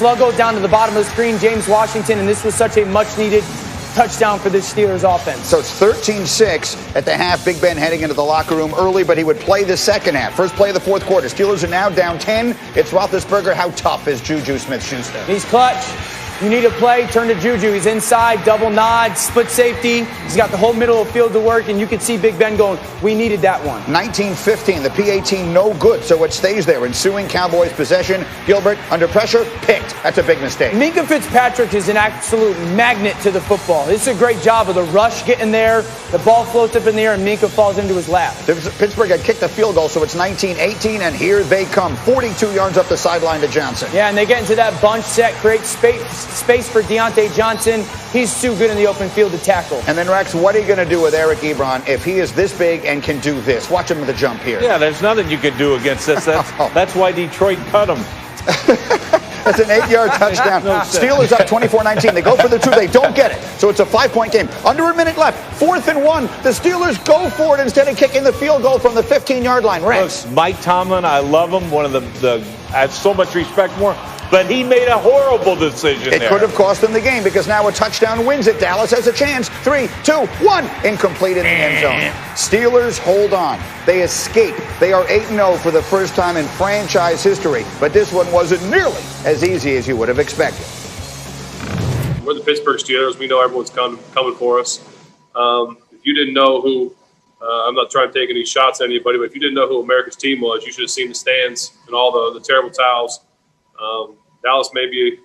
Sluggo down to the bottom of the screen, James Washington, and this was such a much-needed touchdown for the Steelers offense. So it's 13-6 at the half. Big Ben heading into the locker room early, but he would play the second half. First play of the fourth quarter. Steelers are now down 10. It's Roethlisberger. How tough is Juju Smith-Schuster? He's clutch. You need a play, turn to Juju. He's inside, double nod, split safety. He's got the whole middle of the field to work, and you can see Big Ben going, we needed that one. 19-15, the P-18 no good, so it stays there. Ensuing Cowboys possession. Gilbert under pressure, picked. That's a big mistake. Minkah Fitzpatrick is an absolute magnet to the football. It's a great job of the rush getting there. The ball floats up in the air, and Minkah falls into his lap. Pittsburgh had kicked a field goal, so it's 19-18, and here they come. 42 yards up the sideline to Johnson. Yeah, and they get into that bunch set, create space for Deontay Johnson. He's too good in the open field to tackle. And then, Rex, what are you going to do with Eric Ebron if he is this big and can do this? Watch him with the jump here. Yeah, there's nothing you can do against this. That's why Detroit cut him. That's an 8-yard touchdown. Steelers up 24-19. They go for the two. They don't get it. So it's a 5-point game. Under a minute left. 4th and 1. The Steelers go for it instead of kicking the field goal from the 15-yard line. Rex. Look, Mike Tomlin, I love him. One of the I have so much respect for him. But he made a horrible decision there. It could have cost them the game because now a touchdown wins it. Dallas has a chance. 3, 2, 1. Incomplete in the end zone. Steelers hold on. They escape. They are 8-0 for the first time in franchise history. But this one wasn't nearly as easy as you would have expected. We're the Pittsburgh Steelers. We know everyone's coming for us. If you didn't know who, I'm not trying to take any shots at anybody, but if you didn't know who America's team was, you should have seen the stands and all the terrible towels. Dallas may be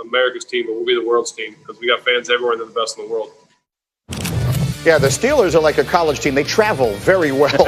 America's team, but we'll be the world's team because we got fans everywhere and they're the best in the world. Yeah, the Steelers are like a college team. They travel very well.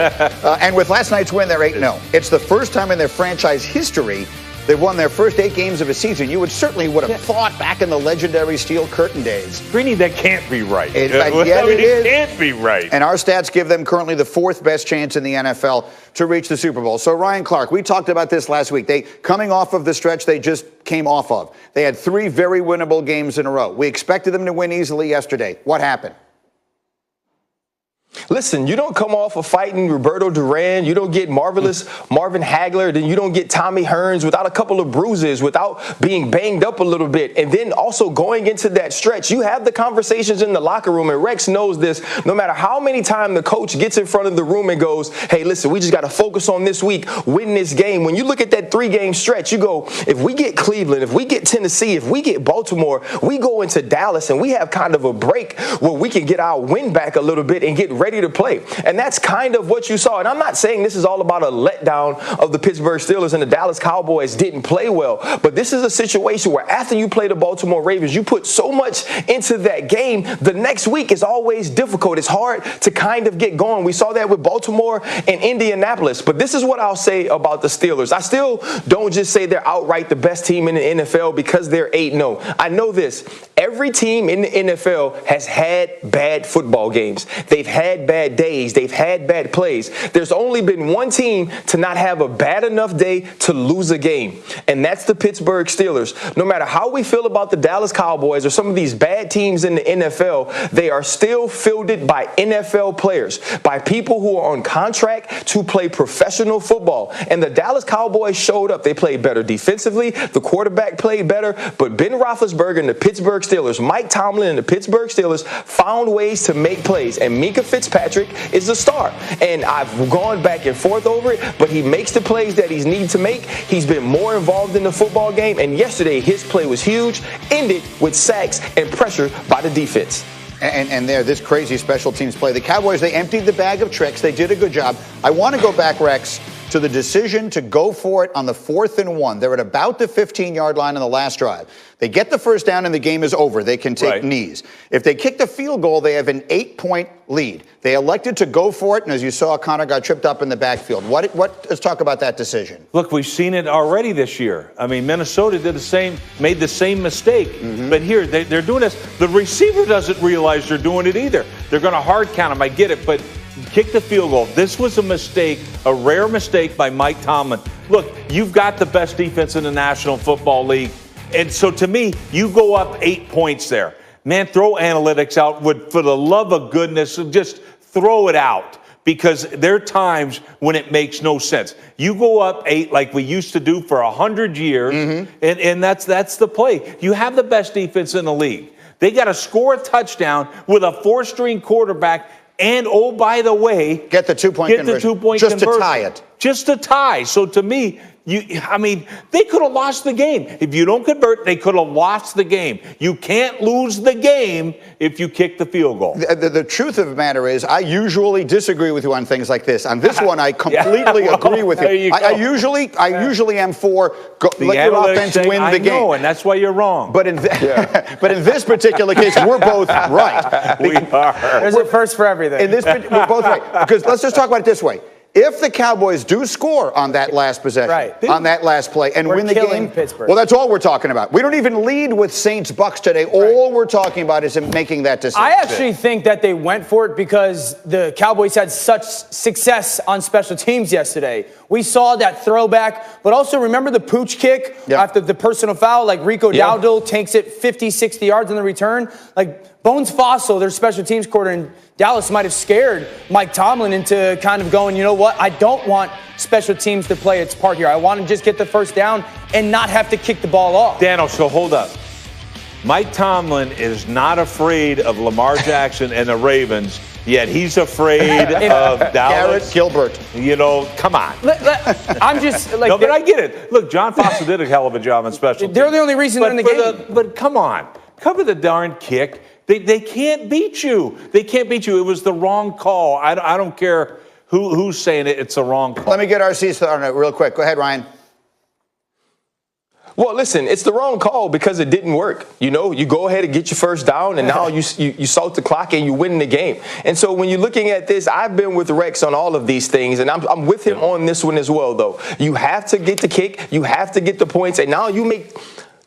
And with last night's win, they're 8-0. It's the first time in their franchise history they've won their first 8 games of a season. You would have thought back in the legendary Steel Curtain days. Greeny, that can't be right. It is. Can't be right. And our stats give them currently the 4th best chance in the NFL to reach the Super Bowl. So, Ryan Clark, we talked about this last week. They coming off of the stretch they just came off of. They had 3 very winnable games in a row. We expected them to win easily yesterday. What happened? Listen, you don't come off of fighting Roberto Duran, you don't get marvelous Marvin Hagler, then you don't get Tommy Hearns without a couple of bruises, without being banged up a little bit. And then also going into that stretch, you have the conversations in the locker room, and Rex knows this, no matter how many times the coach gets in front of the room and goes, hey, listen, we just got to focus on this week, win this game. When you look at that 3-game stretch, you go, if we get Cleveland, if we get Tennessee, if we get Baltimore, we go into Dallas and we have kind of a break where we can get our win back a little bit and get ready to play. And that's kind of what you saw. And I'm not saying this is all about a letdown of the Pittsburgh Steelers and the Dallas Cowboys didn't play well, but this is a situation where after you play the Baltimore Ravens, you put so much into that game, the next week is always difficult. It's hard to kind of get going. We saw that with Baltimore and Indianapolis. But this is what I'll say about the Steelers. I still don't just say they're outright the best team in the NFL because they're 8-0. I know this. Every team in the NFL has had bad football games. They've had bad days. They've had bad plays. There's only been one team to not have a bad enough day to lose a game, and that's the Pittsburgh Steelers. No matter how we feel about the Dallas Cowboys or some of these bad teams in the NFL, they are still fielded by NFL players, by people who are on contract to play professional football. And the Dallas Cowboys showed up. They played better defensively. The quarterback played better, but Ben Roethlisberger and the Pittsburgh Steelers, Mike Tomlin and the Pittsburgh Steelers found ways to make plays, and Minkah Fitzpatrick is the star. And I've gone back and forth over it, but he makes the plays that he's needed to make. He's been more involved in the football game, and yesterday his play was huge, ended with sacks and pressure by the defense. And there, this crazy special teams play. The Cowboys, they emptied the bag of tricks. They did a good job. I want to go back, Rex, to the decision to go for it on the 4th and 1. They're at about the 15-yard line on the last drive. They get the first down and the game is over. They can take knees. If they kick the field goal, they have an 8-point lead. They elected to go for it, and as you saw, Connor got tripped up in the backfield. Let's talk about that decision. Look, we've seen it already this year. I mean, Minnesota made the same mistake. But here, they're doing this. The receiver doesn't realize they're doing it either. They're going to hard count him. I get it, but kick the field goal. This was a mistake, a rare mistake by Mike Tomlin. Look, you've got the best defense in the National Football League. And so to me, you go up 8 points there. Man, throw analytics out. For the love of goodness, just throw it out. because there are times when it makes no sense. You go up 8 like we used to do for 100 years, and that's the play. You have the best defense in the league. They got to score a touchdown with a 4-string quarterback, and oh, by the way, get the 2-point conversion. Just to tie it. Just to tie. So to me, they could have lost the game. If you don't convert, they could have lost the game. You can't lose the game if you kick the field goal. The truth of the matter is, I usually disagree with you on things like this. On this one, I completely agree with you. I usually am for let your offense win the game. I know, and that's why you're wrong. But in this particular case, we're both right. We are. There's a first for everything. We're both right. Because let's just talk about it this way. If the Cowboys do score on that last possession, on that last play, and win the game, Pittsburgh. Well, that's all we're talking about. We don't even lead with Saints-Bucks today. All we're talking about is making that decision. I actually think that they went for it because the Cowboys had such success on special teams yesterday. We saw that throwback, but also remember the pooch kick after the personal foul, like Rico Dowdle takes it 50, 60 yards in the return. Like Bones Fossil, their special teams coordinator in Dallas, might have scared Mike Tomlin into kind of going, you know what, I don't want special teams to play its part here. I want to just get the first down and not have to kick the ball off. Dano, so hold up. Mike Tomlin is not afraid of Lamar Jackson and the Ravens, yet he's afraid of Dallas. Garrett Gilbert. You know, come on. I'm just like... No, but I get it. Look, John Foster did a hell of a job on special teams. They're the only reason they're in the game. But come on. Cover the darn kick. They can't beat you. They can't beat you. It was the wrong call. I don't care who's saying it. It's the wrong call. Let me get RC's on it real quick. Go ahead, Ryan. Well, listen, it's the wrong call because it didn't work. You know, you go ahead and get your first down, and now you salt the clock and you win the game. And so when you're looking at this, I've been with Rex on all of these things, and I'm with him on this one as well, though. You have to get the kick. You have to get the points, and now you make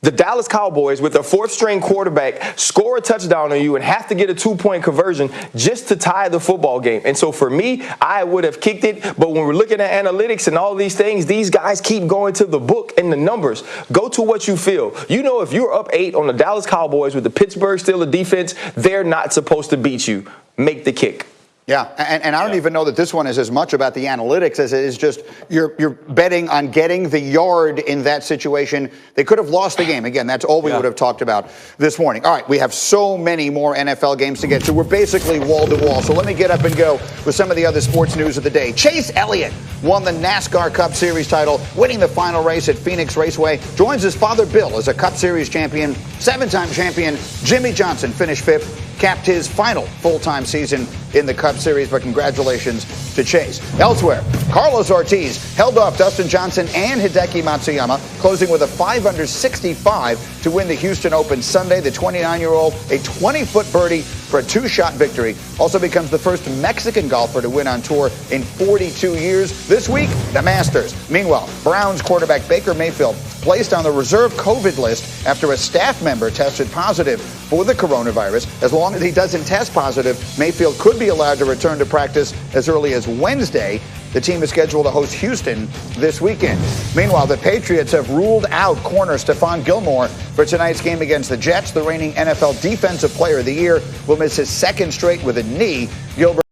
the Dallas Cowboys, with a 4th-string quarterback, score a touchdown on you and have to get a 2-point conversion just to tie the football game. And so for me, I would have kicked it. But when we're looking at analytics and all these things, these guys keep going to the book and the numbers. Go to what you feel. You know, if you're up 8 on the Dallas Cowboys with the Pittsburgh Steelers defense, they're not supposed to beat you. Make the kick. Yeah, and I don't even know that this one is as much about the analytics as it is just you're betting on getting the yard in that situation. They could have lost the game. Again, that's all we would have talked about this morning. All right, we have so many more NFL games to get to. We're basically wall to wall. So let me get up and go with some of the other sports news of the day. Chase Elliott won the NASCAR Cup Series title, winning the final race at Phoenix Raceway. Joins his father Bill as a Cup Series champion. 7-time champion Jimmy Johnson finished 5th. Capped his final full-time season in the Cup Series, but congratulations to Chase. Elsewhere, Carlos Ortiz held off Dustin Johnson and Hideki Matsuyama, closing with a 5-under-65 to win the Houston Open Sunday. The 29-year-old, a 20-foot birdie for a 2-shot victory, also becomes the first Mexican golfer to win on tour in 42 years. This week, the Masters. Meanwhile, Browns quarterback Baker Mayfield placed on the reserve COVID list after a staff member tested positive for the coronavirus. As long as he doesn't test positive, Mayfield could be allowed to return to practice as early as Wednesday. The team is scheduled to host Houston this weekend. Meanwhile, the Patriots have ruled out corner Stephon Gilmore for tonight's game against the Jets. The reigning NFL Defensive Player of the Year will miss his 2nd straight with a knee. Gilbert